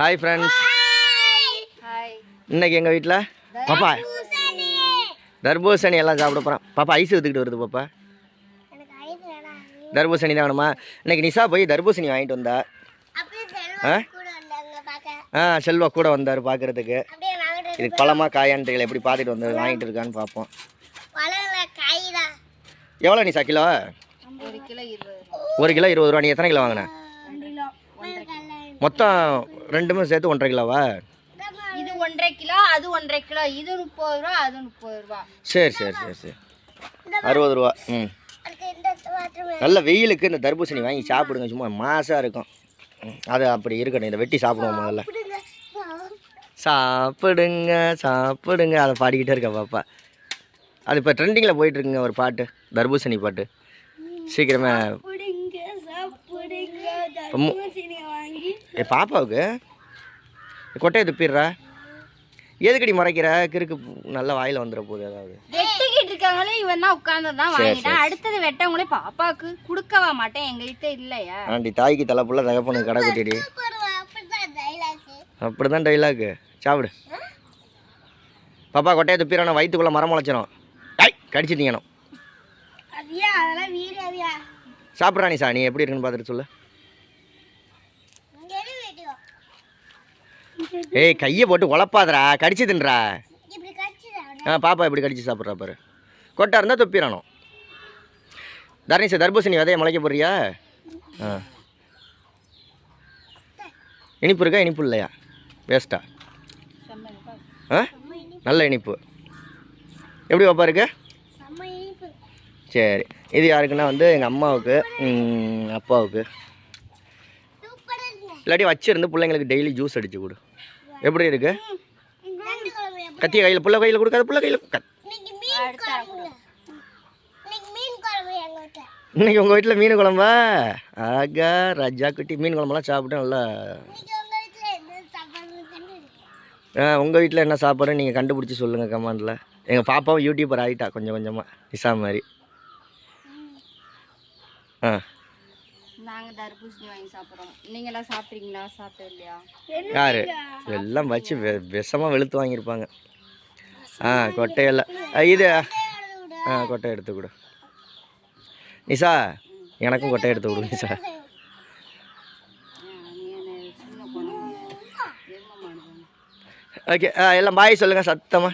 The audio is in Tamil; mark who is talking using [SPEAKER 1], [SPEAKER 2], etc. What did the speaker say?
[SPEAKER 1] Hi friends. இன்னைக்கு எங்கள் வீட்டில் பாப்பா தர்பூசணி எல்லாம் சாப்பிட போகிறோம். பாப்பா ஐஸ் எடுத்துக்கிட்டு வருது. பாப்பா தர்பூசணி தான் வேணுமா? இன்னைக்கு நிஷா போய் தர்பூசணி வாங்கிட்டு வந்தா. செல்வா கூட வந்தார் பார்க்குறதுக்கு. இது பழமா காயான்ட்டு எப்படி பார்த்துட்டு வந்தார், வாங்கிட்டு இருக்கான்னு பார்ப்போம். எவ்வளோ நிஷா கிலோ? 1 கிலோ 20 ரூபா. நீ எத்தனை கிலோ வாங்கின? மொத்தம் ரெண்டுமே சேர்த்து 1.5 கிலோவா?
[SPEAKER 2] இது 1.5 கிலோ, அது 1.5 கிலோ. இது 30 ரூபா, அது 30 ரூபா.
[SPEAKER 1] சரி 60 ரூபா. நல்ல வெயிலுக்கு இந்த தர்பூசணி வாங்கி சாப்பிடுங்க, சும்மா மாசாக இருக்கும். அது அப்படி இருக்கட்டும், இதை வெட்டி சாப்பிடுவோம். முதல்ல சாப்பிடுங்க அதை பாடிக்கிட்டே இருக்க பாப்பா. அது இப்போ ட்ரெண்டிங்கில் போயிட்டுருக்குங்க ஒரு பாட்டு, தர்பூசணி பாட்டு. சீக்கிரமே பாப்பாவுக்கு கொட்டையை துப்பிடுறா. எதுக்கடி மறைக்கிற? கிறுக்கு நல்ல வாயில் வந்துட போகுது. ஏதாவது
[SPEAKER 2] வெட்டிக்கிட்டு இருக்காங்களே, இவன் தான் உட்கார்ந்துதான் வாங்கிட்டான். அடுத்தது வெட்டவங்களே பாப்பாவுக்கு கொடுக்கவா மாட்டேன், எங்ககிட்ட இல்லையா?
[SPEAKER 1] ஆண்டி தாய்க்கு தலை புள்ள தகப்பனுக்கு கடை குட்டிடி. அப்படிதான் டைலாக்கு. சாப்பிடு பாப்பா. கொட்டையை துப்பிடணும், வயிற்றுக்குள்ளே மரம் முளைச்சிடும். கடிச்சிட்டீங்கண்ணா. சாப்பிட்றானி சார், நீ எப்படி இருக்குன்னு பார்த்துட்டு சொல்லு. ஏய் கையை போட்டு உழப்பாதரா, கடிச்சு தின்றா. பாப்பா இப்படி கடிச்சு சாப்பிட்றா பாரு. கொட்டை இருந்தால் துப்பிடணும். தர்ணீஷா தர்பூசணி விதைய முளைக்க போடுறியா? இனிப்பு இருக்கா இனிப்பு இல்லையா? வேஸ்ட்டா? நல்ல இனிப்பு. எப்படி பாப்பா இருக்கு? சரி. இது யாருக்குன்னா எங்கள் அம்மாவுக்கு, அப்பாவுக்கு. இல்லாட்டி வச்சிருந்து பிள்ளைங்களுக்கு டெய்லி ஜூஸ் அடிச்சு கொடு. எப்படி இருக்கு? கத்திய கையில் புள்ள கையில் கொடுக்காது. புள்ள கையில் இன்னைக்கு உங்கள் வீட்டில் மீன் குழம்பா? ஆகா ராஜா குட்டி. மீன் குழம்பெல்லாம் சாப்பிட்டு நல்லா. உங்கள் வீட்டில் என்ன சாப்பாடு நீங்கள் கண்டுபிடிச்சி சொல்லுங்கள் கமெண்டில். எங்கள் பாப்பாவும் யூடியூபர் ஆகிட்டா கொஞ்சம் கொஞ்சமாக, நிஷா மாதிரி.
[SPEAKER 2] நாங்க தர்பூசணி வாங்கி சாப்பிடுறோம். நீங்க எல்லாம் சாப்பிட்டீங்களா? சாப்பிட்டு இல்லையா?
[SPEAKER 1] யாரு எல்லாம் வச்சு விஷமா வெளுத்து வாங்கியிருப்பாங்க. கொட்டையெல்லாம் இது. கொட்டை எடுத்து கொடு நிஷா. எனக்கும் கொட்டை எடுத்து கொடு நிஷா. ஓகே எல்லாம் பாய் சொல்லுங்க சத்தமா.